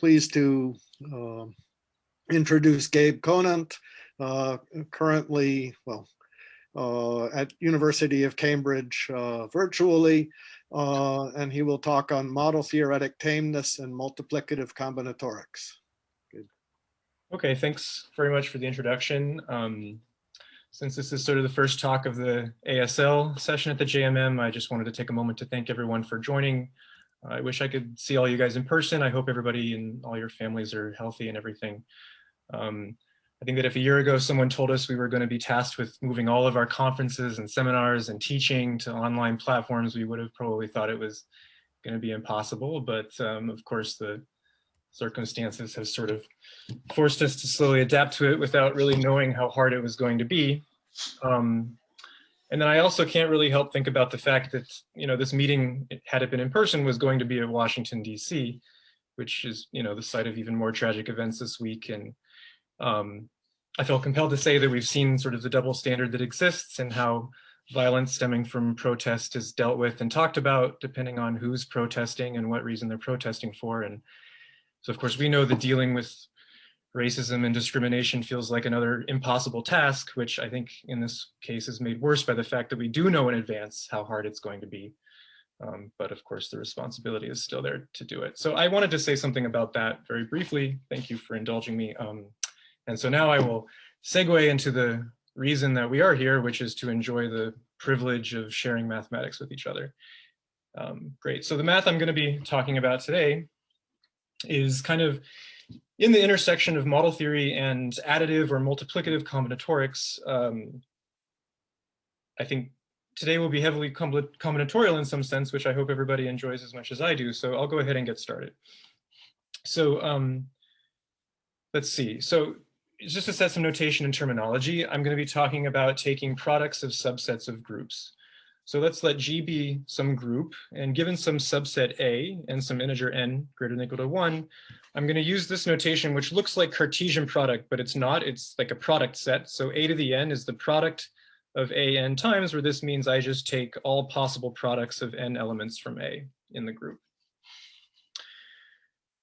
pleased to introduce Gabe Conant, currently, at University of Cambridge virtually, and he will talk on model theoretic tameness and multiplicative combinatorics. Good. Okay, thanks very much for the introduction. Since this is sort of the first talk of the ASL session at the JMM, I just wanted to take a moment to thank everyone for joining. I wish I could see all you guys in person. I hope everybody and all your families are healthy and everything. I think that if a year ago someone told us we were going to be tasked with moving all of our conferences and seminars and teaching to online platforms, we would have probably thought it was going to be impossible. But of course, the circumstances have sort of forced us to slowly adapt to it without really knowing how hard it was going to be. And then I also can't really help think about the fact that, this meeting, had it been in person, was going to be at Washington, D.C., which is, the site of even more tragic events this week. And I felt compelled to say that we've seen sort of the double standard that exists and how violence stemming from protest is dealt with and talked about depending on who's protesting and what reason they're protesting for. And so, of course, we know that dealing with racism and discrimination feels like another impossible task, which I think in this case is made worse by the fact that we do know in advance how hard it's going to be. But of course, the responsibility is still there to do it. So I wanted to say something about that very briefly. Thank you for indulging me. And so now I will segue into the reason that we are here, which is to enjoy the privilege of sharing mathematics with each other. Great. So the math I'm going to be talking about today is kind of in the intersection of model theory and additive or multiplicative combinatorics. I think today will be heavily combinatorial in some sense, which I hope everybody enjoys as much as I do. So I'll go ahead and get started. So let's see. So just to set some notation and terminology, I'm going to be talking about taking products of subsets of groups. So let's let G be some group, and given some subset A and some integer n greater than or equal to 1, I'm going to use this notation, which looks like Cartesian product, but it's not. It's like a product set. So a to the n is the product of a n times, where this means I just take all possible products of n elements from A in the group.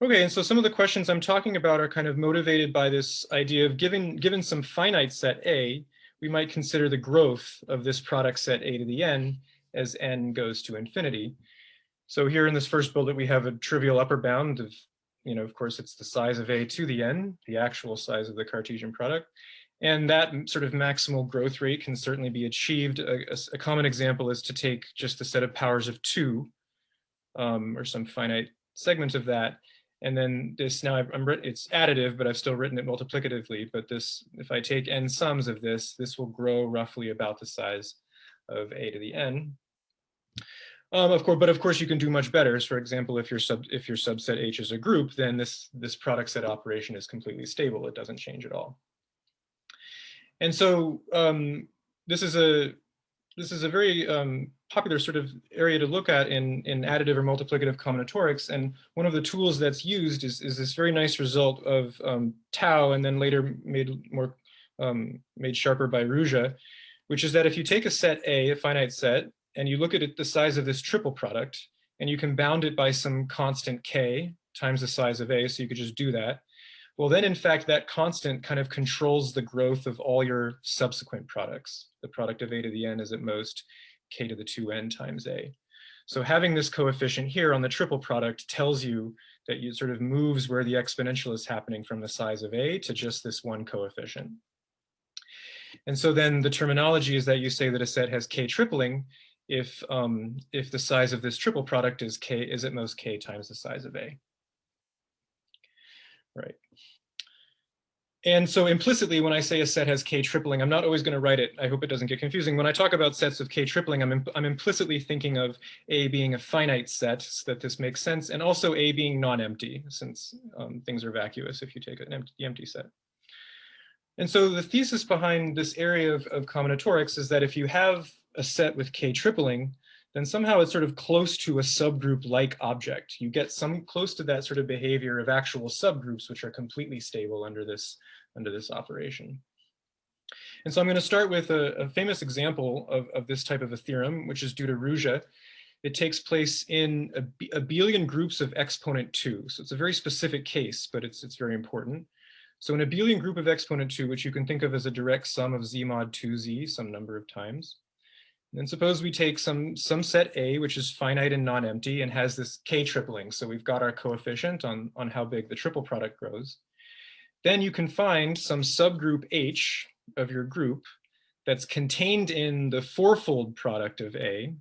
Okay, and so some of the questions I'm talking about are kind of motivated by this idea of given some finite set A, we might consider the growth of this product set a to the n as n goes to infinity. So here in this first bullet, we have a trivial upper bound of, of course, it's the size of a to the n, the actual size of the Cartesian product. And that sort of maximal growth rate can certainly be achieved. A common example is to take just a set of powers of 2, or some finite segment of that. And then this, now it's additive, but I've still written it multiplicatively. But this, if I take n sums of this, this will grow roughly about the size of a to the n. Of course, you can do much better. So for example, if your subset H is a group, then this product set operation is completely stable. It doesn't change at all. And so this is a very popular sort of area to look at in additive or multiplicative combinatorics. And one of the tools that's used is this very nice result of tau, and then later made sharper by Ruzsa, which is that if you take a set A, a finite set, and you look at it, the size of this triple product, and you can bound it by some constant k times the size of A, so you could just do that. Well, then in fact, that constant kind of controls the growth of all your subsequent products. The product of a to the n is at most k to the 2n times a. So having this coefficient here on the triple product tells you that it sort of moves where the exponential is happening from the size of a to just this one coefficient. And so then the terminology is that you say that a set has k tripling if the size of this triple product is at most k times the size of a. Right. And so implicitly, when I say a set has k tripling, I'm not always going to write it. I hope it doesn't get confusing. When I talk about sets of k tripling, I'm implicitly thinking of A being a finite set, so that this makes sense, and also A being non-empty, since things are vacuous if you take an empty set. And so the thesis behind this area of combinatorics is that if you have a set with k tripling, then somehow it's sort of close to a subgroup-like object. You get some close to that sort of behavior of actual subgroups, which are completely stable under this operation. And so I'm going to start with a famous example of this type of a theorem, which is due to Ruzsa. it takes place in abelian groups of exponent 2. So it's a very specific case, but it's very important. So an abelian group of exponent 2, which you can think of as a direct sum of z mod 2z some number of times. And then suppose we take some set A, which is finite and non-empty and has this k tripling. So we've got our coefficient on how big the triple product grows. Then you can find some subgroup H of your group that's contained in the fourfold product of A.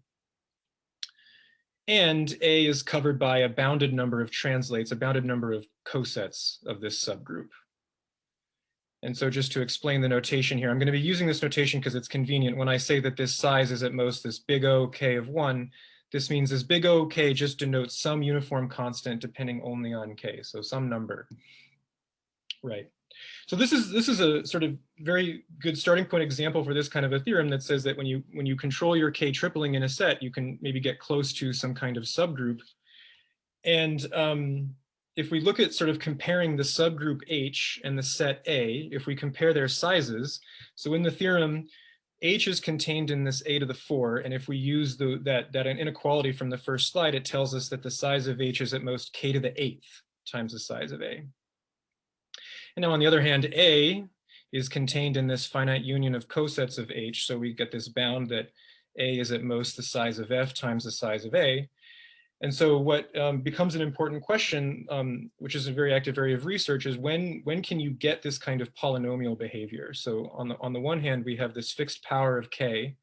And A is covered by a bounded number of translates, a bounded number of cosets of this subgroup. And so just to explain the notation here, I'm going to be using this notation because it's convenient. When I say that this size is at most this big O k of 1, this means this big O k just denotes some uniform constant depending only on k, so some number. Right. So this is a sort of very good starting point example for this kind of a theorem that says that when you control your k tripling in a set, you can maybe get close to some kind of subgroup. And if we look at sort of comparing the subgroup H and the set A, if we compare their sizes, so in the theorem, H is contained in this A to the 4, and if we use that inequality from the first slide, it tells us that the size of H is at most k to the 8th times the size of A. And now on the other hand, A is contained in this finite union of cosets of H, so we get this bound that A is at most the size of F times the size of A. And so what becomes an important question, which is a very active area of research, is when can you get this kind of polynomial behavior? So on the one hand, we have this fixed power of k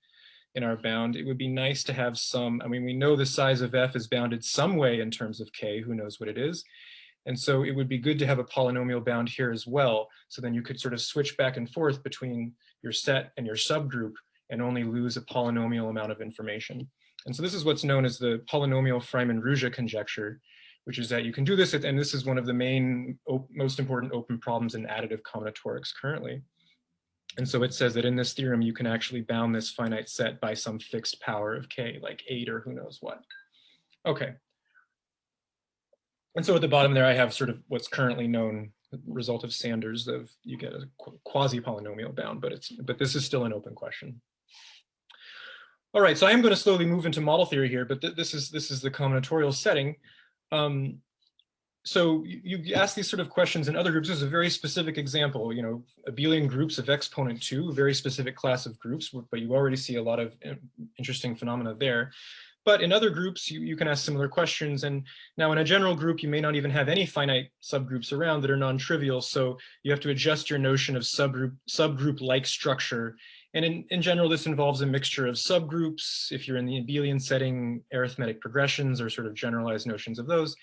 in our bound. It would be nice to have some, I mean, we know the size of f is bounded some way in terms of k, who knows what it is. And so it would be good to have a polynomial bound here as well. So then you could sort of switch back and forth between your set and your subgroup and only lose a polynomial amount of information. And so this is what's known as the polynomial Freiman-Ruzsa conjecture, which is that you can do this, and this is one of the main, most important open problems in additive combinatorics currently. And so it says that in this theorem, you can actually bound this finite set by some fixed power of k, like 8 or who knows what. Okay. And so at the bottom there, I have sort of what's currently known result of Sanders of you get a quasi-polynomial bound, but this is still an open question. All right, so I am going to slowly move into model theory here, but this is the combinatorial setting. So you ask these sort of questions in other groups. This is a very specific example, you know, abelian groups of exponent 2, a very specific class of groups, but you already see a lot of interesting phenomena there. But in other groups, you can ask similar questions. And now in a general group, you may not even have any finite subgroups around that are non-trivial. So you have to adjust your notion of subgroup-like structure. And in general, this involves a mixture of subgroups. If you're in the abelian setting, arithmetic progressions or sort of generalized notions of those.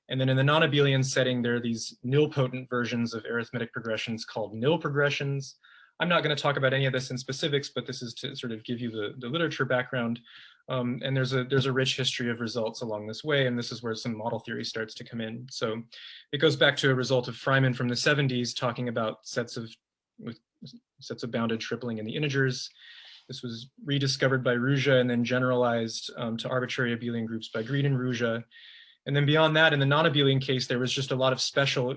And then in the non-abelian setting, there are these nilpotent versions of arithmetic progressions called nil progressions. I'm not going to talk about any of this in specifics, but this is to sort of give you the literature background. And there's a rich history of results along this way, and this is where some model theory starts to come in. So it goes back to a result of Freiman from the 70s talking about sets of bounded tripling in the integers. This was rediscovered by Ruzsa and then generalized to arbitrary abelian groups by Green and Ruzsa. And then beyond that, in the non-abelian case, there was just a lot of special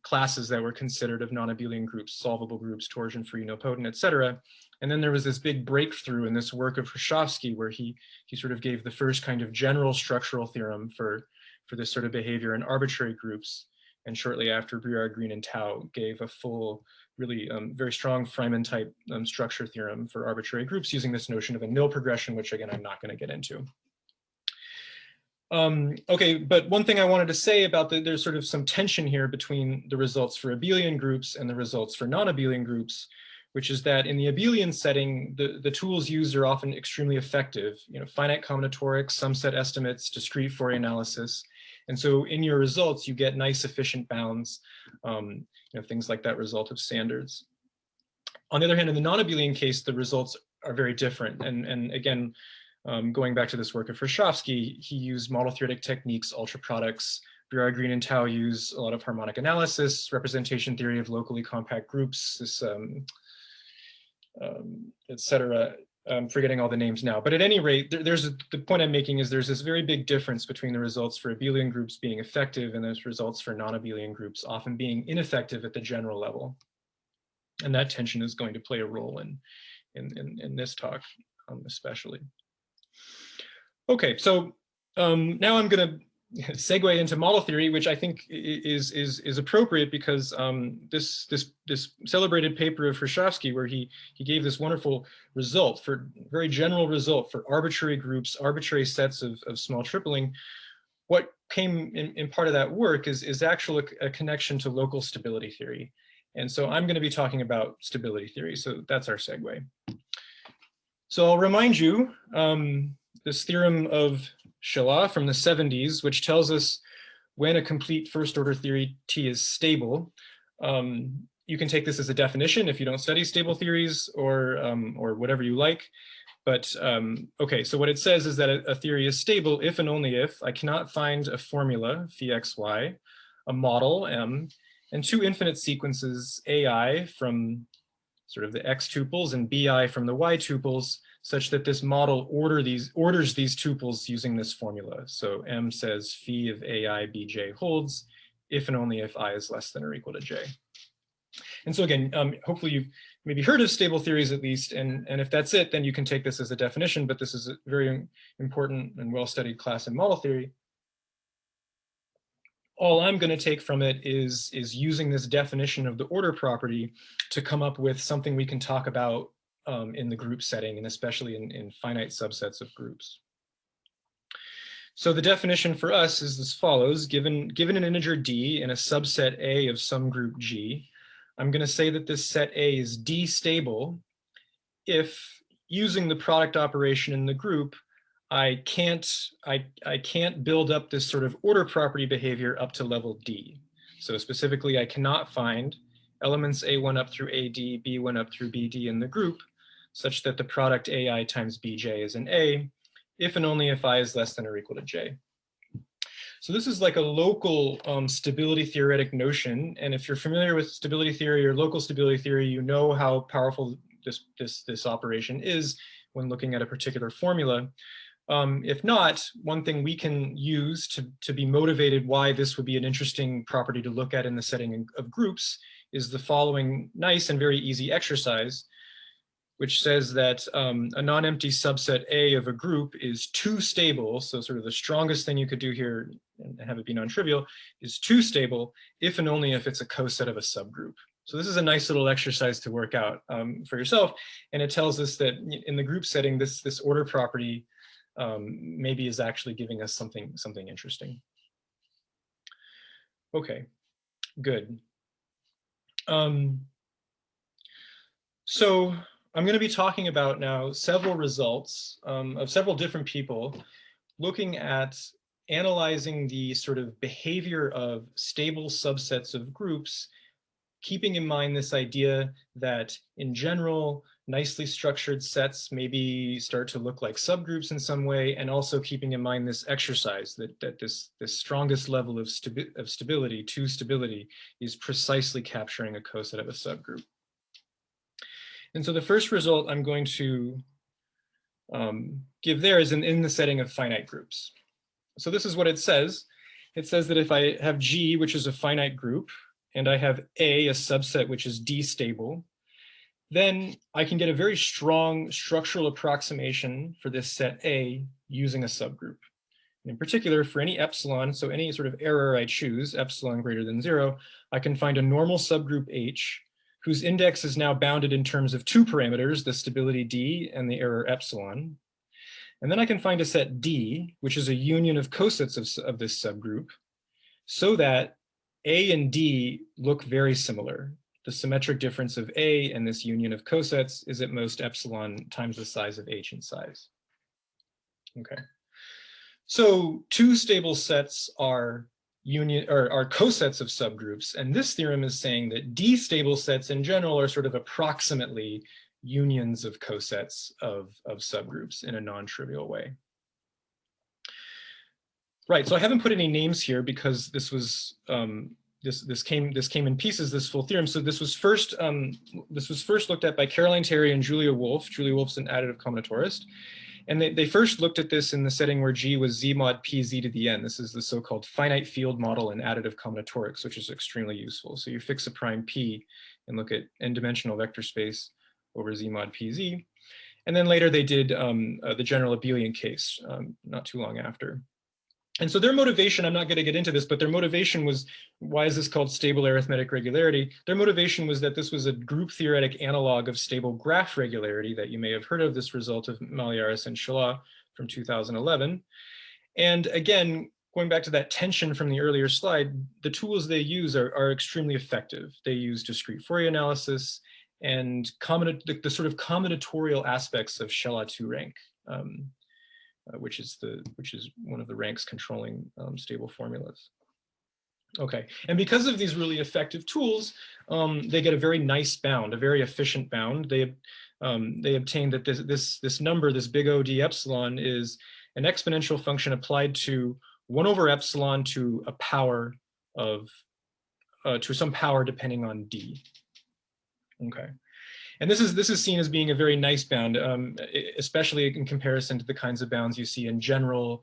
classes that were considered of non-abelian groups, solvable groups, torsion-free, nilpotent, et cetera. And then there was this big breakthrough in this work of Hrušovský, where he sort of gave the first kind of general structural theorem for this sort of behavior in arbitrary groups. And shortly after, Briard, Green, and Tau gave a full, really very strong Freiman-type structure theorem for arbitrary groups using this notion of a nil progression, which again, I'm not going to get into. Okay, but one thing I wanted to say about there's sort of some tension here between the results for abelian groups and the results for non-abelian groups, which is that in the abelian setting, the tools used are often extremely effective. You know, finite combinatorics, sum set estimates, discrete Fourier analysis. And so in your results, you get nice efficient bounds, you know, things like that result of Sanders. On the other hand, in the non-abelian case, the results are very different. And again, going back to this work of Hrušovský, he used model theoretic techniques, ultra products. Briard, Green, and Tau use a lot of harmonic analysis, representation theory of locally compact groups, this, et cetera. I'm forgetting all the names now. But at any rate, the point I'm making is there's this very big difference between the results for abelian groups being effective and those results for non-abelian groups often being ineffective at the general level. And that tension is going to play a role in this talk, especially. Okay, so now I'm going to segue into model theory, which I think is appropriate because this celebrated paper of Hryshowski, where he gave this wonderful result for very general result for arbitrary groups, arbitrary sets of small tripling. What came in part of that work is actually a connection to local stability theory. And so I'm going to be talking about stability theory. So that's our segue. So I'll remind you this theorem of Shilla from the 70s, which tells us when a complete first order theory T is stable. You can take this as a definition if you don't study stable theories or whatever you like. But okay, so what it says is that a theory is stable if and only if I cannot find a formula, phi x, y, a model, m, and two infinite sequences, ai from sort of the x tuples and bi from the y tuples, such that this model orders these tuples using this formula. So m says phi of ai bj holds if and only if I is less than or equal to j. And so again, hopefully you've maybe heard of stable theories at least, and if that's it, then you can take this as a definition, but this is a very important and well-studied class in model theory. All I'm going to take from it is using this definition of the order property to come up with something we can talk about in the group setting, and especially in finite subsets of groups. So the definition for us is as follows. Given an integer d in a subset A of some group G, I'm going to say that this set A is d-stable if, using the product operation in the group, I can't build up this sort of order property behavior up to level D. So specifically, I cannot find elements A1 up through AD, B1 up through BD in the group, such that the product AI times BJ is an A, if and only if I is less than or equal to J. So this is like a local stability theoretic notion. And if you're familiar with stability theory or local stability theory, you know how powerful this operation is when looking at a particular formula. If not, one thing we can use to be motivated why this would be an interesting property to look at in the setting of groups is the following nice and very easy exercise, which says that a non-empty subset A of a group is too stable. So sort of the strongest thing you could do here and have it be non-trivial is too stable if and only if it's a coset of a subgroup. So this is a nice little exercise to work out for yourself. And it tells us that in the group setting, this order property maybe is actually giving us something interesting. Okay, good. So I'm going to be talking about now several results of several different people looking at analyzing the sort of behavior of stable subsets of groups, keeping in mind this idea that in general, nicely structured sets maybe start to look like subgroups in some way, and also keeping in mind this exercise that this strongest level of stability, to stability, is precisely capturing a coset of a subgroup. And so the first result I'm going to give there is in the setting of finite groups. So this is what it says. It says that if I have G, which is a finite group, and I have A, a subset which is D-stable, then I can get a very strong structural approximation for this set A using a subgroup. And in particular, for any epsilon, so any sort of error I choose, epsilon greater than 0, I can find a normal subgroup H whose index is now bounded in terms of two parameters, the stability D and the error epsilon. And then I can find a set D, which is a union of cosets of this subgroup, so that A and D look very similar. The symmetric difference of A and this union of cosets is at most epsilon times the size of H in size. Okay. So two stable sets are cosets of subgroups, and this theorem is saying that D-stable sets in general are sort of approximately unions of cosets of subgroups in a non-trivial way. Right, so I haven't put any names here because this was this came in pieces, this full theorem. So this was first looked at by Caroline Terry and Julia Wolff. Julia Wolff's an additive combinatorist. And they first looked at this in the setting where G was Z mod PZ to the N. This is the so-called finite field model in additive combinatorics, which is extremely useful. So you fix a prime P and look at n-dimensional vector space over Z mod PZ. And then later they did the general abelian case not too long after. And so their motivation, I'm not going to get into this, but their motivation was, why is this called stable arithmetic regularity? Their motivation was that this was a group theoretic analog of stable graph regularity that you may have heard of, this result of Malliaras and Shalah from 2011. And again, going back to that tension from the earlier slide, the tools they use are extremely effective. They use discrete Fourier analysis and the sort of combinatorial aspects of Shalah-2 rank. Which is one of the ranks controlling stable formulas. Okay, and because of these really effective tools, they get a very nice bound, a very efficient bound. They obtain that this number, this big O d epsilon, is an exponential function applied to 1 over epsilon to a power of to some power depending on d. Okay. And this is seen as being a very nice bound, especially in comparison to the kinds of bounds you see in general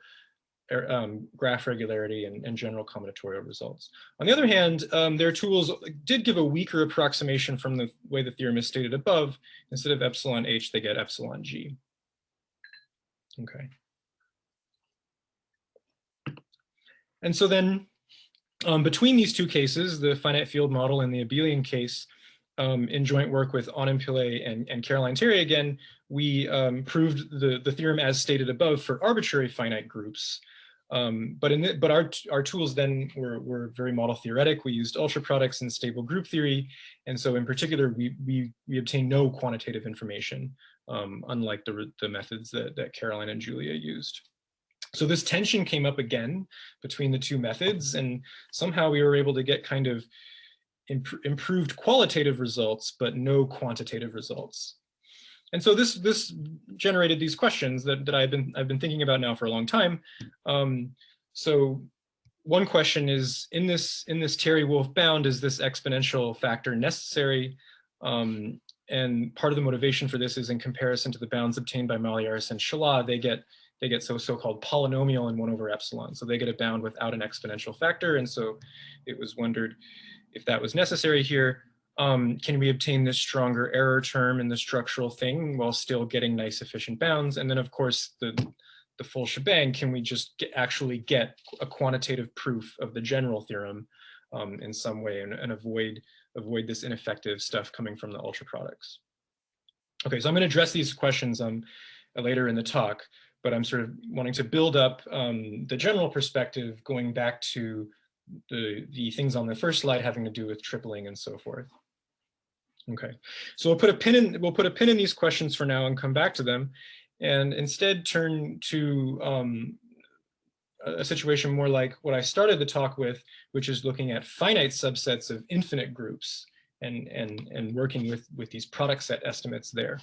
graph regularity and general combinatorial results. On the other hand, their tools did give a weaker approximation from the way the theorem is stated above. Instead of epsilon h, they get epsilon g. Okay. And so then between these two cases, the finite field model and the abelian case, in joint work with Anand Pillay and Caroline Terry again, we proved the theorem as stated above for arbitrary finite groups. But our tools then were very model theoretic. We used ultra products and stable group theory. And so in particular, we obtained no quantitative information, unlike the methods that Caroline and Julia used. So this tension came up again between the two methods, and somehow we were able to get kind of improved qualitative results, but no quantitative results. And so this generated these questions that I've been thinking about now for a long time. So one question is, in this Terry-Wolf bound, is this exponential factor necessary? And part of the motivation for this is in comparison to the bounds obtained by Malliaras and Shalah, they get so-called polynomial in 1 over epsilon. So they get a bound without an exponential factor. And so it was wondered if that was necessary here. Can we obtain this stronger error term in the structural thing while still getting nice efficient bounds? And then of course the full shebang, can we just actually get a quantitative proof of the general theorem in some way and avoid this ineffective stuff coming from the ultra products? Okay, so I'm going to address these questions later in the talk, but I'm sort of wanting to build up the general perspective going back to the things on the first slide having to do with tripling and so forth. Okay, so we'll put a pin in these questions for now and come back to them, and instead turn to a situation more like what I started the talk with, which is looking at finite subsets of infinite groups and working with these product set estimates there.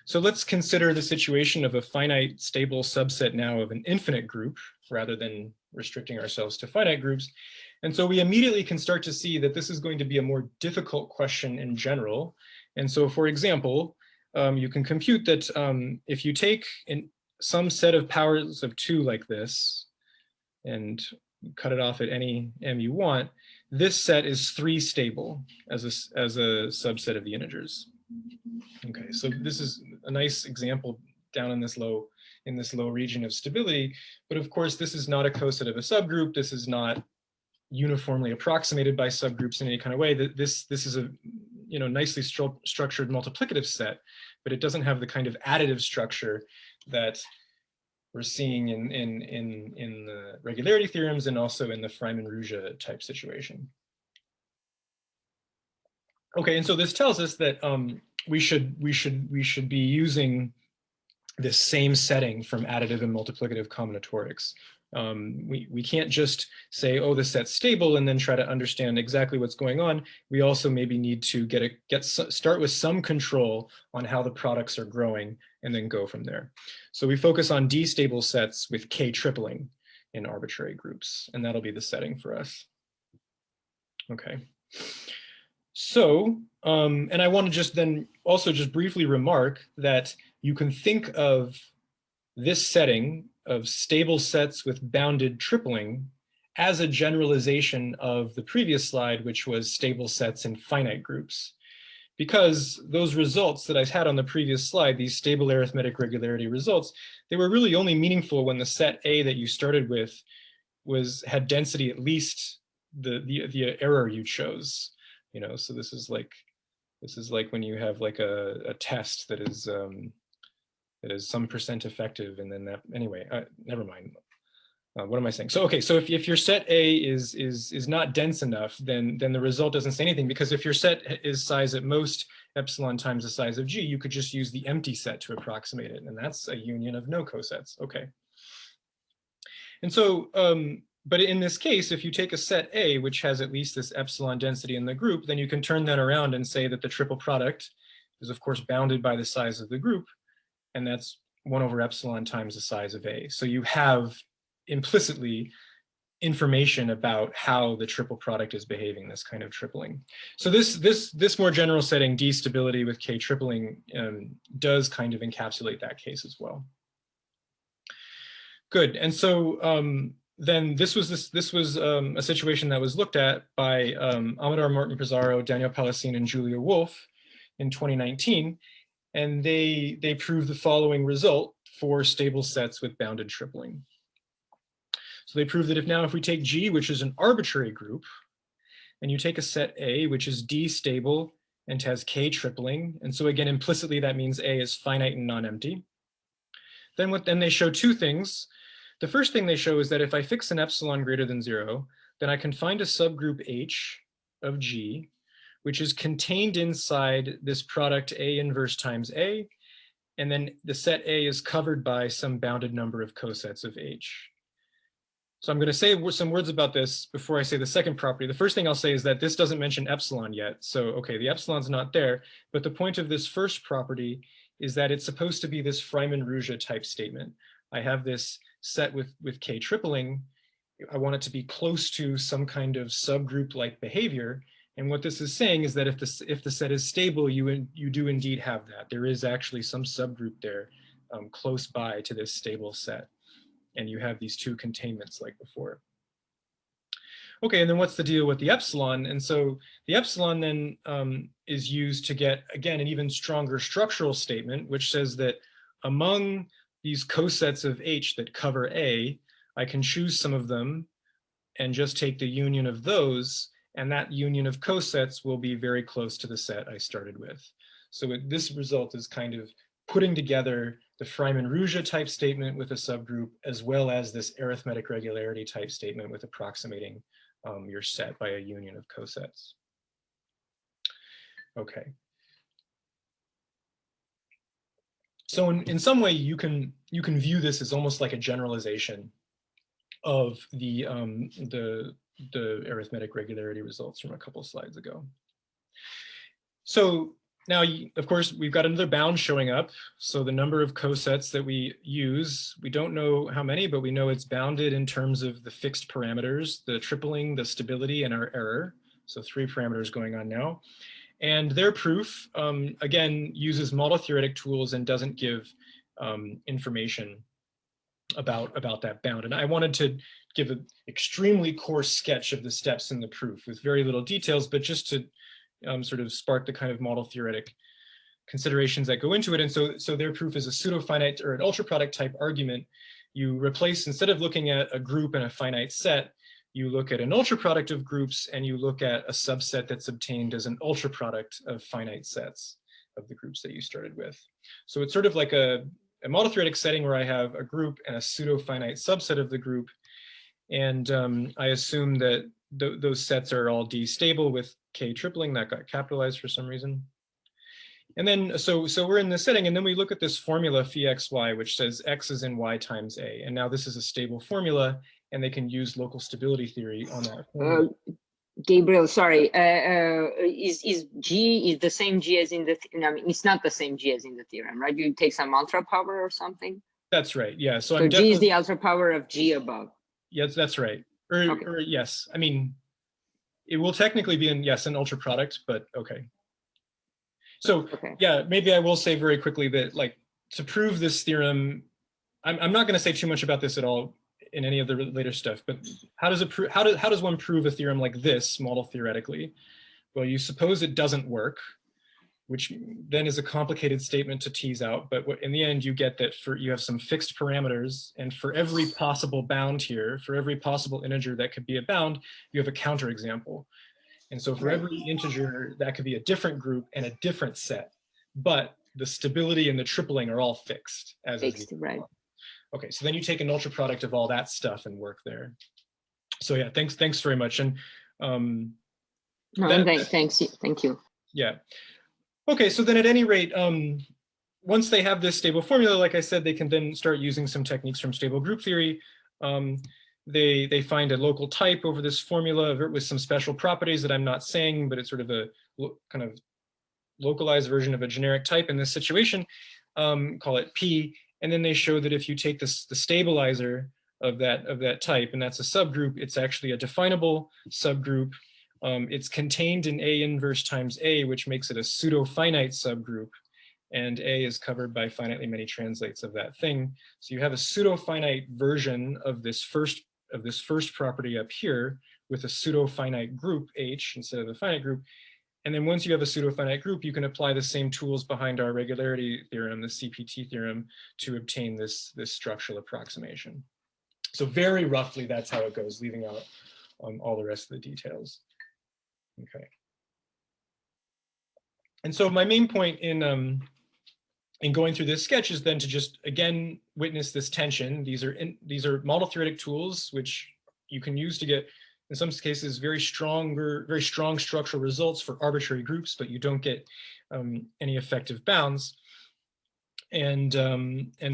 So let's consider the situation of a finite stable subset now of an infinite group rather than restricting ourselves to finite groups. And so we immediately can start to see that this is going to be a more difficult question in general. And so for example, you can compute that if you take some set of powers of 2 like this and cut it off at any m you want, this set is 3 stable as a subset of the integers. Okay, so this is a nice example down in this low region of stability, but of course this is not a coset of a subgroup. This is not uniformly approximated by subgroups in any kind of way. This is a nicely structured multiplicative set, but it doesn't have the kind of additive structure that we're seeing in the regularity theorems and also in the Freiman-Ruzsa type situation. Okay, and so this tells us that we should be using this same setting from additive and multiplicative combinatorics. We can't just say, oh, the set's stable and then try to understand exactly what's going on. We also maybe need to start with some control on how the products are growing and then go from there. So we focus on d-stable sets with k tripling in arbitrary groups, and that'll be the setting for us. Okay. So, and I want to just briefly remark that you can think of this setting of stable sets with bounded tripling as a generalization of the previous slide, which was stable sets in finite groups. because those results that I had on the previous slide, these stable arithmetic regularity results, they were really only meaningful when the set A that you started with had density at least the error you chose. You know, so this is like when you have like a test that is some percent effective, and then that, anyway, never mind. What am I saying? So, okay, so if your set A is not dense enough, then the result doesn't say anything, because if your set is size at most epsilon times the size of G, you could just use the empty set to approximate it, and that's a union of no cosets. Okay. And so, but in this case, if you take a set A, which has at least this epsilon density in the group, then you can turn that around and say that the triple product is, of course, bounded by the size of the group, and that's 1 over epsilon times the size of A. So you have implicitly information about how the triple product is behaving, this kind of tripling. So this more general setting, D stability with K tripling, does kind of encapsulate that case as well. Good. And so then this was a situation that was looked at by Amador Martin Pizarro, Daniel Palacine, and Julia Wolf in 2019. And they proved the following result for stable sets with bounded tripling. So they proved that if we take G, which is an arbitrary group, and you take a set A, which is D stable and has K tripling, and so again, implicitly that means A is finite and non-empty, then they show two things. The first thing they show is that if I fix an epsilon greater than 0, then I can find a subgroup H of G, which is contained inside this product A inverse times A, and then the set A is covered by some bounded number of cosets of H. So I'm going to say some words about this before I say the second property. The first thing I'll say is that this doesn't mention epsilon yet. So, okay, the epsilon's not there, but the point of this first property is that it's supposed to be this Freiman-Ruzsa type statement. I have this set with K tripling. I want it to be close to some kind of subgroup-like behavior. And what this is saying is that if the set is stable, you do indeed have that. There is actually some subgroup there close by to this stable set. And you have these two containments like before. Okay, and then what's the deal with the epsilon? And so the epsilon then is used to get, again, an even stronger structural statement, which says that among these cosets of H that cover A, I can choose some of them and just take the union of those, and that union of cosets will be very close to the set I started with. So this result is kind of putting together the Freiman-Ruzsa type statement with a subgroup, as well as this arithmetic regularity type statement with approximating your set by a union of cosets. Okay. So in some way, you can view this as almost like a generalization of the arithmetic regularity results from a couple slides ago. So now, of course, we've got another bound showing up. So the number of cosets that we use, we don't know how many, but we know it's bounded in terms of the fixed parameters, the tripling, the stability, and our error. So 3 parameters going on now. And their proof, again, uses model theoretic tools and doesn't give information about that bound. And I wanted to give an extremely coarse sketch of the steps in the proof with very little details, but just to sort of spark the kind of model theoretic considerations that go into it. And so their proof is a pseudo-finite or an ultra-product type argument. You replace, instead of looking at a group and a finite set, you look at an ultra-product of groups, and you look at a subset that's obtained as an ultra-product of finite sets of the groups that you started with. So it's sort of like a model theoretic setting where I have a group and a pseudo-finite subset of the group. And I assume that those sets are all D stable with K tripling. That got capitalized for some reason. And then, so we're in this setting, and then we look at this formula phi xy, which says X is in Y times A. And now this is a stable formula, and they can use local stability theory on that formula. Gabriel, sorry, is G the same G as in the, I mean, it's not the same G as in the theorem, right? You take some ultra power or something? That's right, yeah. So G is the ultra power of G above. Yes, that's right. Or yes, I mean, it will technically be an ultra product, but okay. So yeah, maybe I will say very quickly that, like, to prove this theorem, I'm not going to say too much about this at all in any of the later stuff, but how does one prove a theorem like this model theoretically? Well, you suppose it doesn't work. which then is a complicated statement to tease out. But in the end, you get that you have some fixed parameters, and for every possible bound here, for every possible integer that could be a bound, you have a counterexample. And so for every integer, that could be a different group and a different set, but the stability and the tripling are all fixed. Right. Okay, so then you take an ultra product of all that stuff and work there. So yeah, thanks very much. And thank you. Yeah. Okay, so then at any rate, once they have this stable formula, like I said, they can then start using some techniques from stable group theory. They find a local type over this formula with some special properties that I'm not saying, but it's sort of a kind of localized version of a generic type in this situation, call it P. And then they show that if you take the stabilizer of that type, and that's a subgroup, it's actually a definable subgroup. It's contained in A inverse times A, which makes it a pseudo-finite subgroup. And A is covered by finitely many translates of that thing. So you have a pseudo-finite version of this first property up here with a pseudo-finite group H instead of the finite group. And then once you have a pseudo-finite group, you can apply the same tools behind our regularity theorem, the CPT theorem, to obtain this structural approximation. So very roughly, that's how it goes, leaving out all the rest of the details. Okay. And so my main point in going through this sketch is then to just again witness this tension. These are model theoretic tools which you can use to get, in some cases, very strong structural results for arbitrary groups, but you don't get any effective bounds. And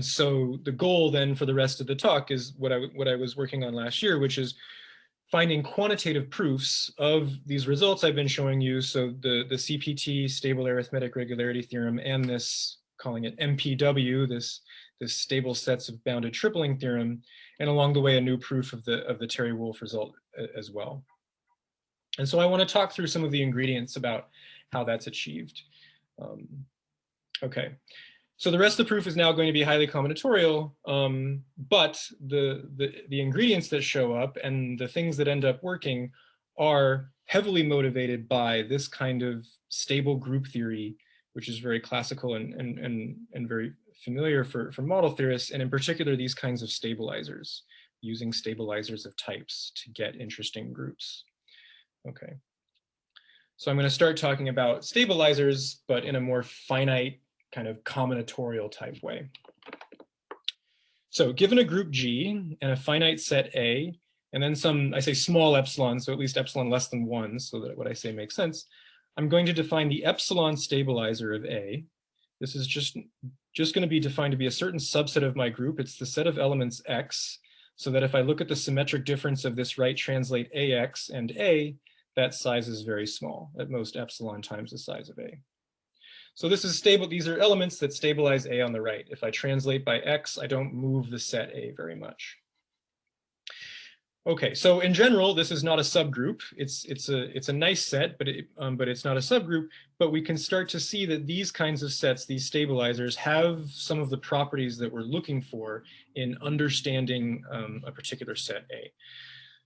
so the goal then for the rest of the talk is what I was working on last year, which is finding quantitative proofs of these results I've been showing you. So the CPT, stable arithmetic regularity theorem, and this, calling it MPW, this stable sets of bounded tripling theorem, and along the way a new proof of the Terry-Wolff result as well. And so I want to talk through some of the ingredients about how that's achieved. Okay. So the rest of the proof is now going to be highly combinatorial, but the ingredients that show up and the things that end up working are heavily motivated by this kind of stable group theory, which is very classical and very familiar for model theorists, and in particular these kinds of stabilizers, using stabilizers of types to get interesting groups. Okay. So I'm going to start talking about stabilizers, but in a more finite, kind of combinatorial type way. So given a group G and a finite set A, and then some, I say small epsilon, so at least epsilon less than 1, so that what I say makes sense, I'm going to define the epsilon stabilizer of A. This is just going to be defined to be a certain subset of my group. It's the set of elements X, so that if I look at the symmetric difference of this right translate AX and A, that size is very small, at most epsilon times the size of A. So this is stable. These are elements that stabilize A on the right. If I translate by X, I don't move the set A very much. Okay, so in general, this is not a subgroup. It's a nice set, but it's not a subgroup. But we can start to see that these kinds of sets, these stabilizers, have some of the properties that we're looking for in understanding a particular set A.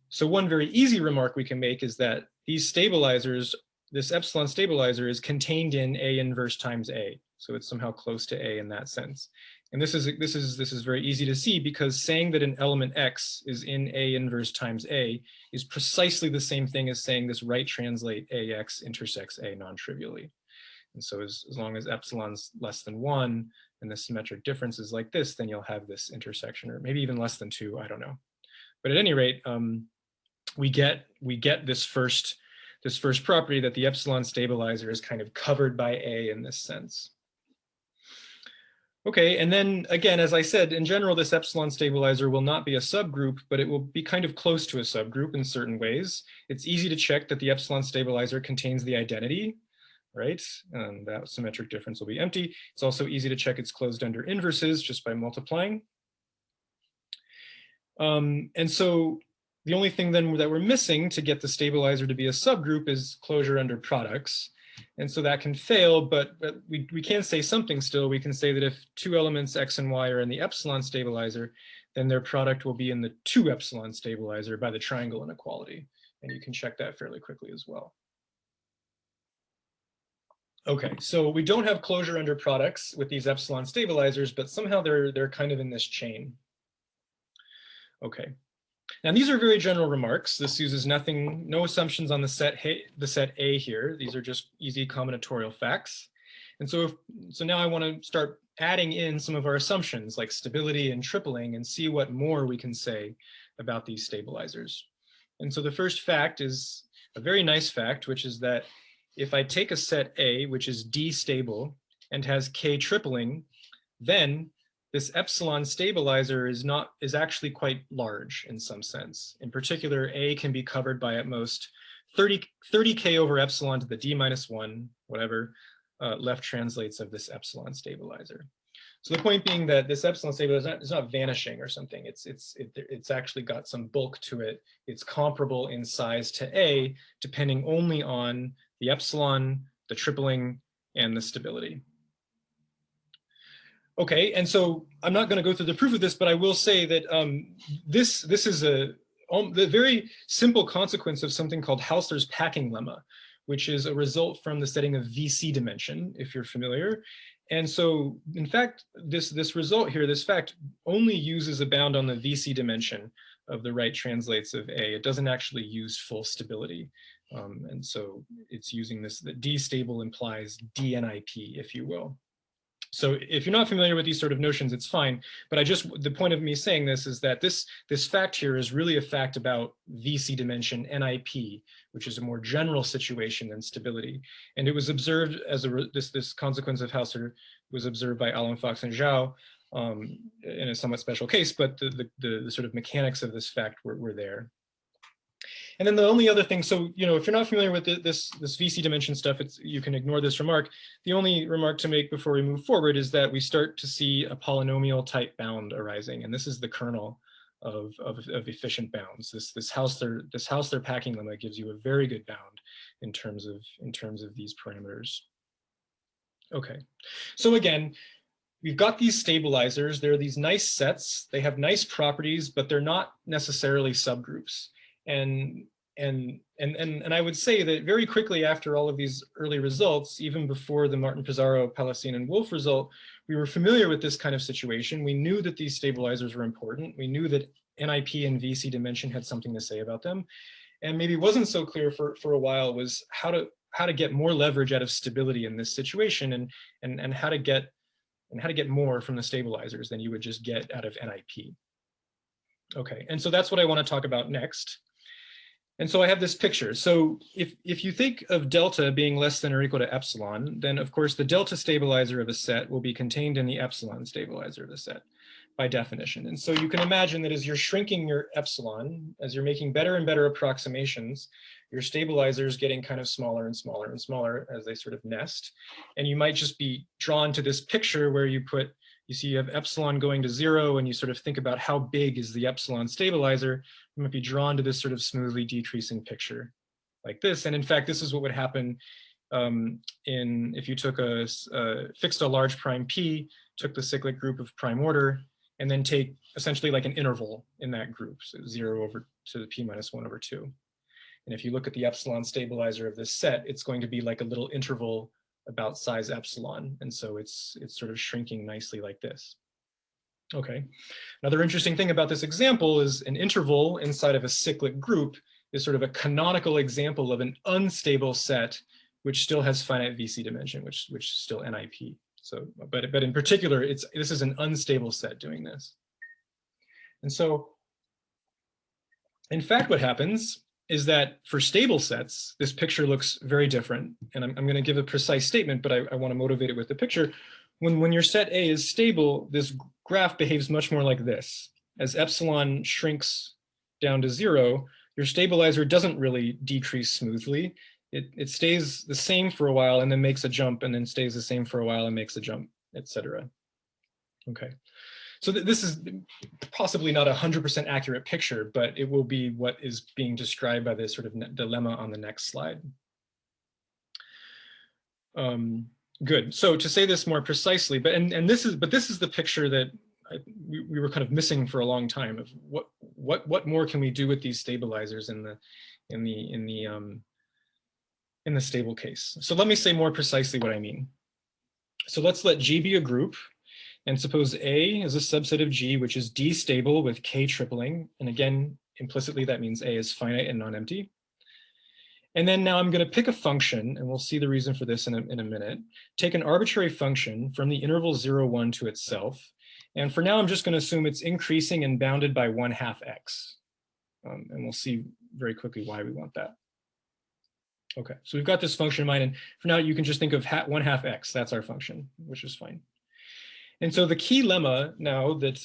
So one very easy remark we can make is that these stabilizers, this epsilon stabilizer, is contained in A inverse times A. So it's somehow close to A in that sense. And this is very easy to see, because saying that an element X is in A inverse times A is precisely the same thing as saying this right translate AX intersects A non-trivially. And so as long as epsilon's less than 1 and the symmetric difference is like this, then you'll have this intersection, or maybe even less than 2, I don't know. But at any rate, we get this first property that the epsilon stabilizer is kind of covered by A in this sense. Okay, and then again, as I said, in general, this epsilon stabilizer will not be a subgroup, but it will be kind of close to a subgroup in certain ways. It's easy to check that the epsilon stabilizer contains the identity, right? And that symmetric difference will be empty. It's also easy to check it's closed under inverses just by multiplying. And so the only thing then that we're missing to get the stabilizer to be a subgroup is closure under products. And so that can fail, but we can say something still. We can say that if two elements X and Y are in the epsilon stabilizer, then their product will be in the 2 epsilon stabilizer by the triangle inequality. And you can check that fairly quickly as well. Okay, so we don't have closure under products with these epsilon stabilizers, but somehow they're kind of in this chain. Okay, now these are very general remarks. This uses nothing, no assumptions on the set A here. These are just easy combinatorial facts. And so now I want to start adding in some of our assumptions like stability and tripling and see what more we can say about these stabilizers. And so the first fact is a very nice fact, which is that if I take a set A, which is D stable and has K tripling, then this epsilon stabilizer is actually quite large in some sense. In particular, A can be covered by at most 30K over epsilon to the D minus 1, whatever left translates of this epsilon stabilizer. So the point being that this epsilon stabilizer is not vanishing or something. It's actually got some bulk to it. It's comparable in size to A, depending only on the epsilon, the tripling, and the stability. Okay, and so I'm not going to go through the proof of this, but I will say that this is the very simple consequence of something called Hausler's packing lemma, which is a result from the setting of VC dimension, if you're familiar. And so, in fact, this result here, this fact, only uses a bound on the VC dimension of the right translates of A. It doesn't actually use full stability. And so it's using this, that D stable implies DNIP, if you will. So if you're not familiar with these sort of notions, it's fine. But the point of me saying this is that this fact here is really a fact about VC dimension NIP, which is a more general situation than stability. And it was observed as this consequence of Hausler was observed by Alan Fox and Zhao in a somewhat special case, but the sort of mechanics of this fact were there. And then the only other thing, so, you know, if you're not familiar with this VC dimension stuff, you can ignore this remark. The only remark to make before we move forward is that we start to see a polynomial type bound arising. And this is the kernel of efficient bounds. This Hausler packing lemma gives you a very good bound in terms of these parameters. Okay, so again, we've got these stabilizers. They're these nice sets. They have nice properties, but they're not necessarily subgroups. And I would say that very quickly after all of these early results, even before the Martin Pizarro, Palestine, and Wolf result, we were familiar with this kind of situation. We knew that these stabilizers were important. We knew that NIP and VC dimension had something to say about them. And maybe wasn't so clear for a while was how to get more leverage out of stability in this situation and how to get more from the stabilizers than you would just get out of NIP. Okay, and so that's what I want to talk about next. And so I have this picture. So if you think of delta being less than or equal to epsilon, then of course the delta stabilizer of a set will be contained in the epsilon stabilizer of the set by definition. And so you can imagine that as you're shrinking your epsilon, as you're making better and better approximations, your stabilizer is getting kind of smaller and smaller and smaller as they sort of nest. And you might just be drawn to this picture where you see you have epsilon going to 0 and you sort of think about how big is the epsilon stabilizer. You might be drawn to this sort of smoothly decreasing picture like this. And in fact, this is what would happen if you took fixed a large prime P, took the cyclic group of prime order, and then take essentially like an interval in that group, so 0 over to the P minus 1 over 2. And if you look at the epsilon stabilizer of this set, it's going to be like a little interval about size epsilon. And so it's sort of shrinking nicely like this. Okay, another interesting thing about this example is an interval inside of a cyclic group is sort of a canonical example of an unstable set, which still has finite VC dimension, which is still NIP. So, but in particular, this is an unstable set doing this. And so, in fact, what happens is that for stable sets, this picture looks very different. And I'm going to give a precise statement, but I want to motivate it with the picture. When your set A is stable, this graph behaves much more like this. As epsilon shrinks down to 0, your stabilizer doesn't really decrease smoothly. It stays the same for a while and then makes a jump, and then stays the same for a while and makes a jump, etc. Okay. So this is possibly not a 100% accurate picture, but it will be what is being described by this sort of dilemma on the next slide. Good. So to say this more precisely, this is the picture that we were kind of missing for a long time of what more can we do with these stabilizers in the in the stable case. So let me say more precisely what I mean. So let's let G be a group, and suppose A is a subset of G, which is D stable with K tripling. And again, implicitly, that means A is finite and non-empty. And then now I'm going to pick a function, and we'll see the reason for this in a minute. Take an arbitrary function from the interval 0, 1 to itself. And for now, I'm just going to assume it's increasing and bounded by 1/2 x. And we'll see very quickly why we want that. Okay, so we've got this function in mind, and for now you can just think of 1/2 x. That's our function, which is fine. And so the key lemma now that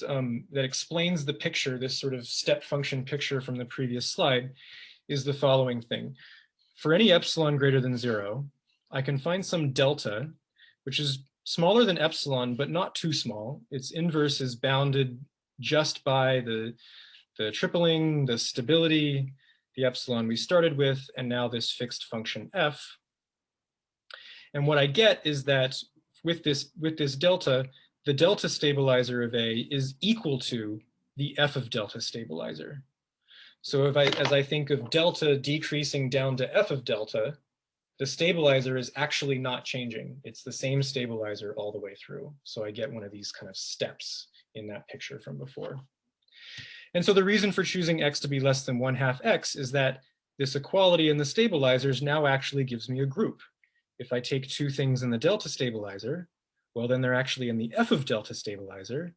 that explains the picture, this sort of step function picture from the previous slide, is the following thing. For any epsilon greater than 0, I can find some delta, which is smaller than epsilon, but not too small. Its inverse is bounded just by the tripling, the stability, the epsilon we started with, and now this fixed function f. And what I get is that with this delta, the delta stabilizer of A is equal to the f of delta stabilizer. So as I think of delta decreasing down to f of delta, the stabilizer is actually not changing. It's the same stabilizer all the way through. So I get one of these kind of steps in that picture from before. And so the reason for choosing x to be less than 1/2 x is that this equality in the stabilizers now actually gives me a group. If I take two things in the delta stabilizer, well, then they're actually in the f of delta stabilizer.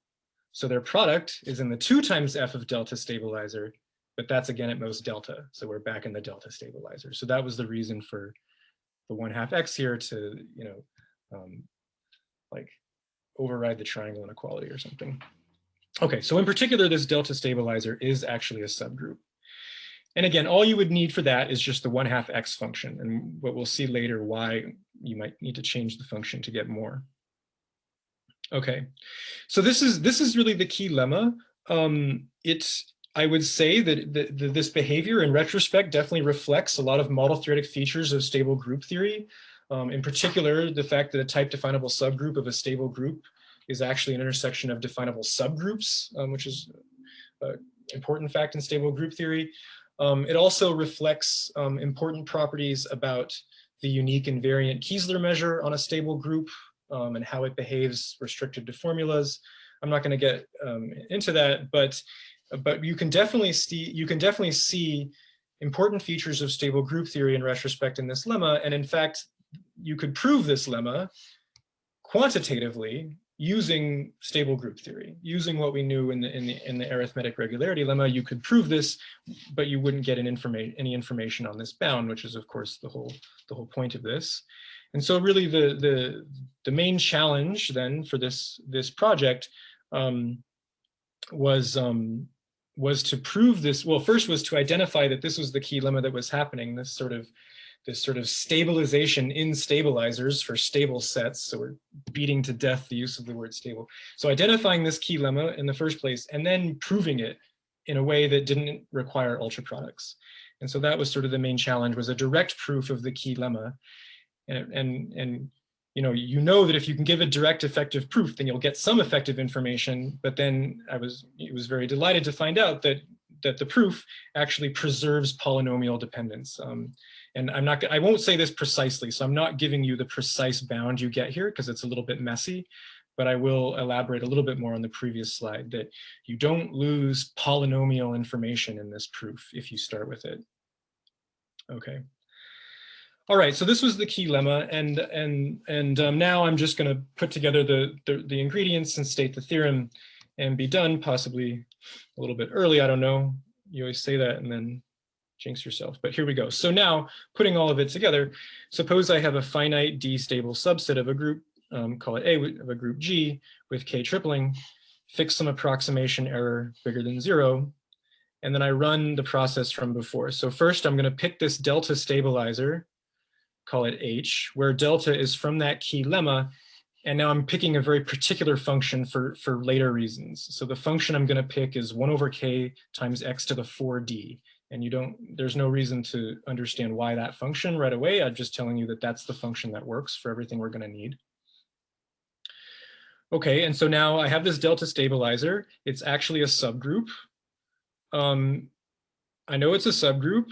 So their product is in the 2 times f of delta stabilizer, but that's again at most delta. So we're back in the delta stabilizer. So that was the reason for the 1/2 x here to, like override the triangle inequality or something. Okay, so in particular, this delta stabilizer is actually a subgroup. And again, all you would need for that is just the 1/2 x function. And what we'll see later why you might need to change the function to get more. Okay, so this is really the key lemma. I would say that this behavior in retrospect definitely reflects a lot of model theoretic features of stable group theory. In particular, the fact that a type definable subgroup of a stable group is actually an intersection of definable subgroups, which is an important fact in stable group theory. It also reflects important properties about the unique invariant Kiesler measure on a stable group and how it behaves restricted to formulas. I'm not going to get into that, but you can definitely see important features of stable group theory in retrospect in this lemma. And in fact, you could prove this lemma quantitatively using stable group theory, using what we knew in the arithmetic regularity lemma. You could prove this, but you wouldn't get any information on this bound, which is of course the whole point of this. And so really the main challenge then for this project was to prove this. Well, first was to identify that this was the key lemma that was happening, this sort of stabilization in stabilizers for stable sets. So we're beating to death the use of the word stable. So identifying this key lemma in the first place and then proving it in a way that didn't require ultra products. And so that was sort of the main challenge, was a direct proof of the key lemma. And you know that if you can give a direct effective proof, then you'll get some effective information. But then I was very delighted to find out that the proof actually preserves polynomial dependence. And I won't say this precisely, so I'm not giving you the precise bound you get here because it's a little bit messy, but I will elaborate a little bit more on the previous slide that you don't lose polynomial information in this proof if you start with it. Okay. All right, so this was the key lemma, and now I'm just going to put together the ingredients and state the theorem and be done, possibly a little bit early, I don't know. You always say that and then jinx yourself, but here we go. So now, putting all of it together, suppose I have a finite D-stable subset of a group, call it A, of a group G with K tripling, fix some approximation error bigger than 0, and then I run the process from before. So first I'm going to pick this delta stabilizer, call it H, where delta is from that key lemma. And now I'm picking a very particular function for later reasons. So the function I'm going to pick is 1/k times x to the 4d. And there's no reason to understand why that function right away. I'm just telling you that that's the function that works for everything we're going to need. Okay, and so now I have this delta stabilizer. It's actually a subgroup. I know it's a subgroup.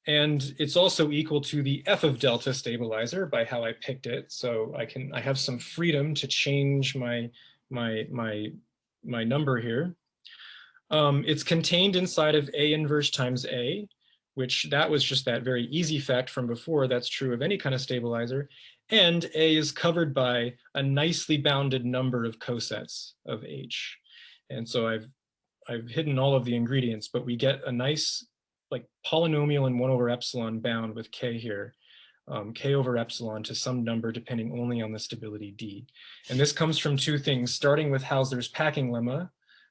And it's also equal to the f of delta stabilizer by how I picked it. So I have some freedom to change my number here. It's contained inside of A inverse times A, which that was just that very easy fact from before. That's true of any kind of stabilizer. And A is covered by a nicely bounded number of cosets of H. And so I've hidden all of the ingredients, but we get a nice like polynomial in 1 over epsilon bound with K here, K over epsilon to some number depending only on the stability D. And this comes from two things, starting with Hausler's packing lemma,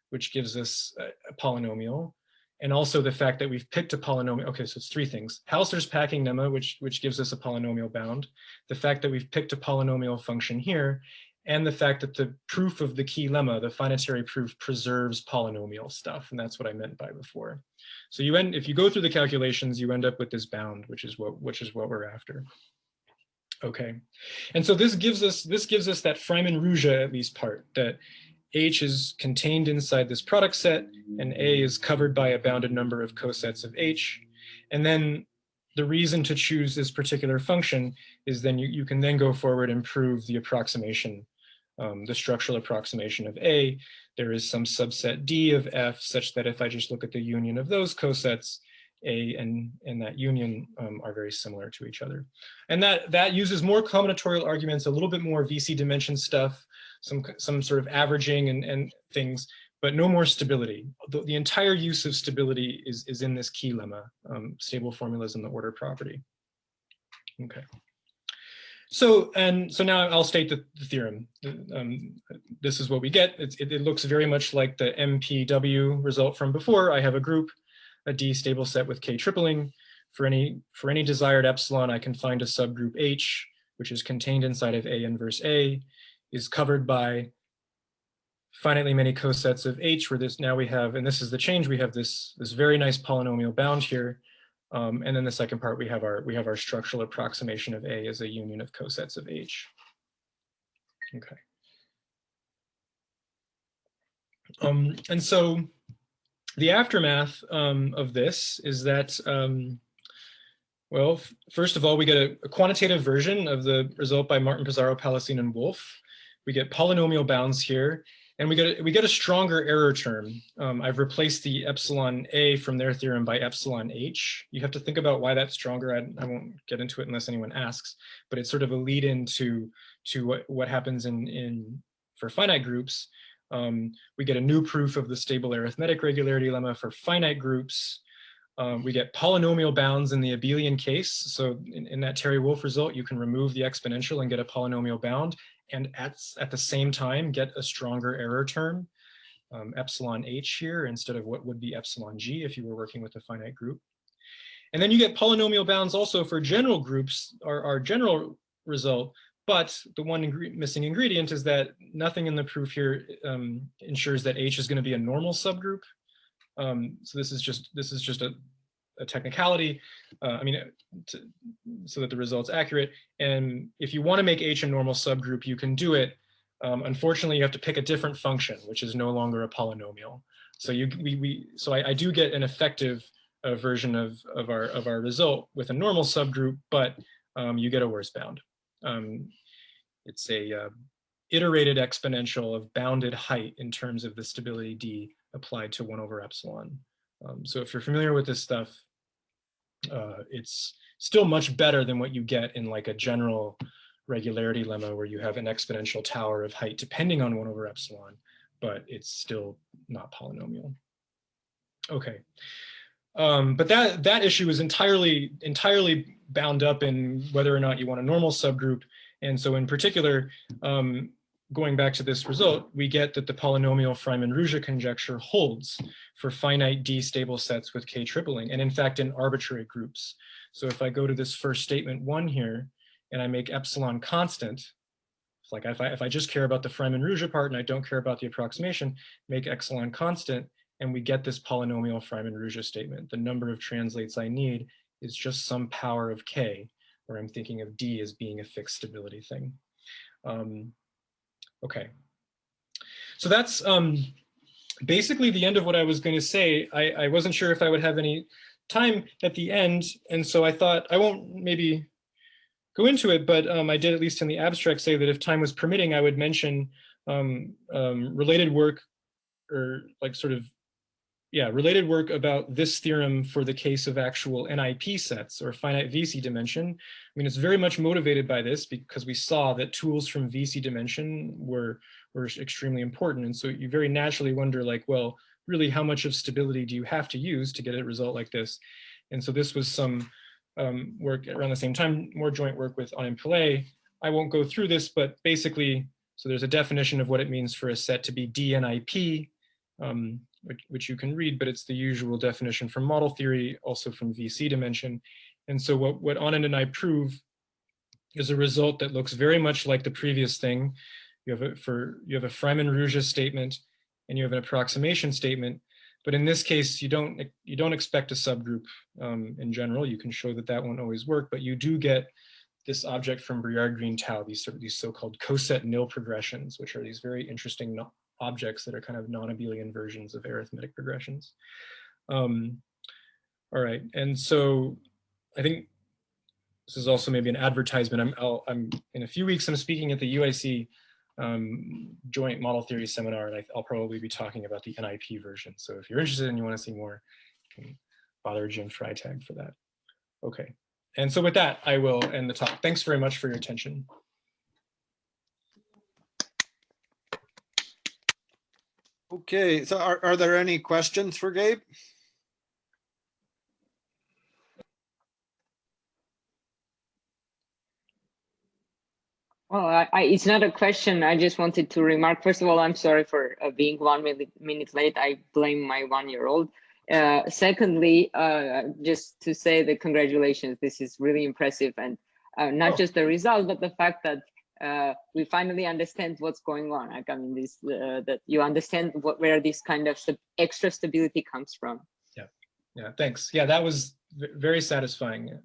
which gives us a polynomial, and also the fact that we've picked a polynomial. Okay, so it's three things. Hausler's packing lemma, which gives us a polynomial bound, the fact that we've picked a polynomial function here, and the fact that the proof of the key lemma, the finitary proof, preserves polynomial stuff, and that's what I meant by before. So if you go through the calculations, you end up with this bound, which is what we're after. Okay, and so this gives us that Freiman-Ruzsa at least part, that H is contained inside this product set and A is covered by a bounded number of cosets of H. And then the reason to choose this particular function is then you can then go forward and prove the approximation, the structural approximation of A. There is some subset D of F such that if I just look at the union of those cosets, A and that union are very similar to each other. And that uses more combinatorial arguments, a little bit more VC dimension stuff, some sort of averaging and things, but no more stability. The entire use of stability is in this key lemma, stable formulas in the order property. Okay. So now I'll state the theorem. This is what we get. It looks very much like the MPW result from before. I have a group, a D stable set with K tripling. For any desired epsilon, I can find a subgroup H, which is contained inside of A inverse A, is covered by finitely many cosets of H, where now we have, and this is the change, we have this very nice polynomial bound here. And then the second part, we have our structural approximation of A as a union of cosets of H. Okay. And so the aftermath of this is that, well, first of all, we get a quantitative version of the result by Martin, Pizarro, Palacine, and Wolff. We get polynomial bounds here, and we get a stronger error term. I've replaced the epsilon A from their theorem by epsilon H. You have to think about why that's stronger. I won't get into it unless anyone asks, but it's sort of a lead into what happens for finite groups. We get a new proof of the stable arithmetic regularity lemma for finite groups. We get polynomial bounds in the abelian case. So in that Terry-Wolff result, you can remove the exponential and get a polynomial bound, and at the same time get a stronger error term, epsilon H here, instead of what would be epsilon G if you were working with a finite group. And then you get polynomial bounds also for general groups, our general result, but the one missing ingredient is that nothing in the proof here ensures that H is going to be a normal subgroup. So this is just a technicality, so that the result's accurate. And if you want to make H a normal subgroup, you can do it. Unfortunately, you have to pick a different function, which is no longer a polynomial. So I do get an effective version of our result with a normal subgroup, but you get a worse bound. It's a iterated exponential of bounded height in terms of the stability D applied to 1 over epsilon. So if you're familiar with this stuff, it's still much better than what you get in like a general regularity lemma where you have an exponential tower of height depending on 1 over epsilon, but it's still not polynomial. Okay. But that issue is entirely bound up in whether or not you want a normal subgroup. And so in particular, going back to this result, we get that the polynomial Freiman-Ruzsa conjecture holds for finite D stable sets with K tripling, and in fact in arbitrary groups. So if I go to this first statement 1 here, and I make epsilon constant, like if I just care about the Freiman-Ruzsa part and I don't care about the approximation, make epsilon constant, and we get this polynomial Freiman-Ruzsa statement. The number of translates I need is just some power of K, where I'm thinking of D as being a fixed stability thing. Okay, so that's basically the end of what I was going to say. I wasn't sure if I would have any time at the end, and so I thought I won't maybe go into it, but I did, at least in the abstract, say that if time was permitting, I would mention related work, or like sort of, yeah, related work about this theorem for the case of actual NIP sets, or finite VC dimension. I mean, it's very much motivated by this, because we saw that tools from VC dimension were extremely important. And so you very naturally wonder, like, well, really, how much of stability do you have to use to get a result like this? And so this was some work around the same time, more joint work with Anand Pillay. I won't go through this, but basically, so there's a definition of what it means for a set to be DNIP, which you can read, but it's the usual definition from model theory, also from VC dimension. And so what Anand and I prove is a result that looks very much like the previous thing. You have a Freiman-Ruzsa statement, and you have an approximation statement. But in this case, you don't expect a subgroup in general. You can show that that won't always work, but you do get this object from Briard-Green-Tao, these so-called coset nil progressions, which are these very interesting objects that are kind of non-abelian versions of arithmetic progressions. All right, and so I think this is also maybe an advertisement. I'm in a few weeks, I'm speaking at the UIC joint model theory seminar, and I'll probably be talking about the NIP version. So if you're interested and you want to see more, you can bother Jim Freitag for that. Okay, and so with that, I will end the talk. Thanks very much for your attention. Okay, so are there any questions for Gabe? Well, it's not a question. I just wanted to remark, first of all, I'm sorry for being 1 minute late. I blame my 1-year-old. Secondly, just to say that congratulations, this is really impressive. And not just the result, but the fact that we finally understand what's going on. Like, I mean, that you understand where this kind of extra stability comes from. Yeah, thanks. Yeah, that was very satisfying.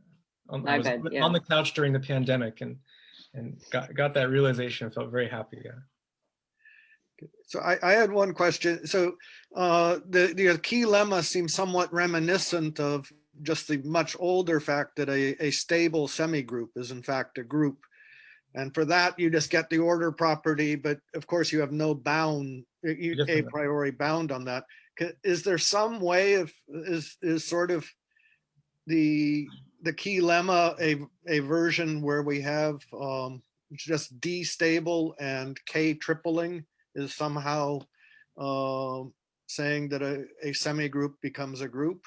I was on the couch during the pandemic and got that realization. I felt very happy. Yeah. So I had one question. So the key lemma seems somewhat reminiscent of just the much older fact that a stable semigroup is in fact a group. And for that, you just get the order property, but of course you have no bound, a priori bound on that. Is there some way of, is sort of the key lemma a version where we have just D stable and K tripling is somehow saying that a semigroup becomes a group?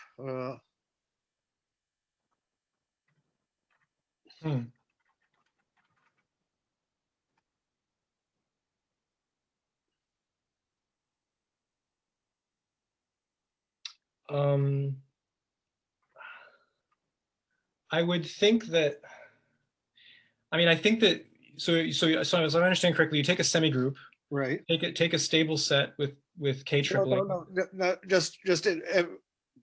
I would think that, I mean, I think that, so as I understand correctly, you take a semigroup, right? Take a stable set with K tripling. No, just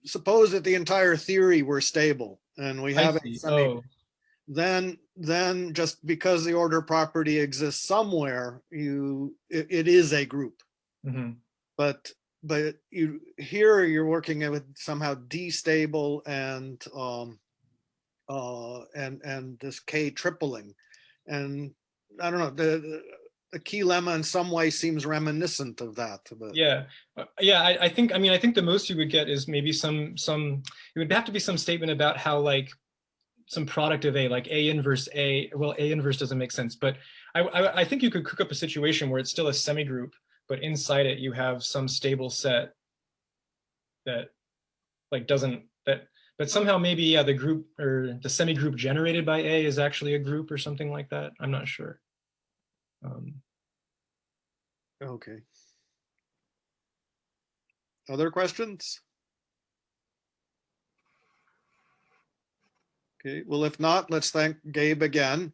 suppose that the entire theory were stable and we have a semigroup. Then just because the order property exists somewhere, it is a group. Mm-hmm. But here you're working with somehow D stable and this K tripling, and I don't know, the key lemma in some way seems reminiscent of that. But. Yeah, I think the most you would get is maybe some it would have to be some statement about how, like, some product of A, like A inverse A. Well, A inverse doesn't make sense, but I think you could cook up a situation where it's still a semigroup, but inside it you have some stable set that, like, but somehow maybe the group or the semigroup generated by A is actually a group or something like that. I'm not sure. Okay. Other questions? Okay, well, if not, let's thank Gabe again.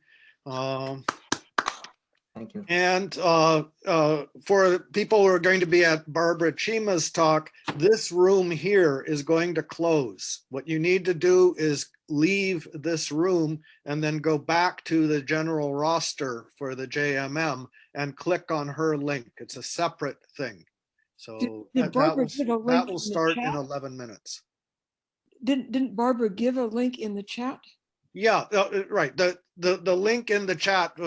Thank you. And for people who are going to be at Barbara Chima's talk, this room here is going to close. What you need to do is leave this room and then go back to the general roster for the JMM and click on her link. It's a separate thing. So that will start in 11 minutes. didn't Barbara give a link in the chat? Yeah, right. The link in the chat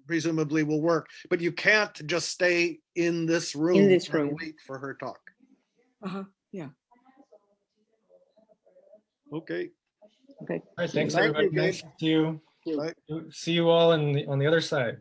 presumably will work, but you can't just stay in this room this and room. wait for her talk. Yeah. Okay. Okay. All right, thanks Thank everybody. you, Gabe. Nice to see you. Bye. See you all on the other side.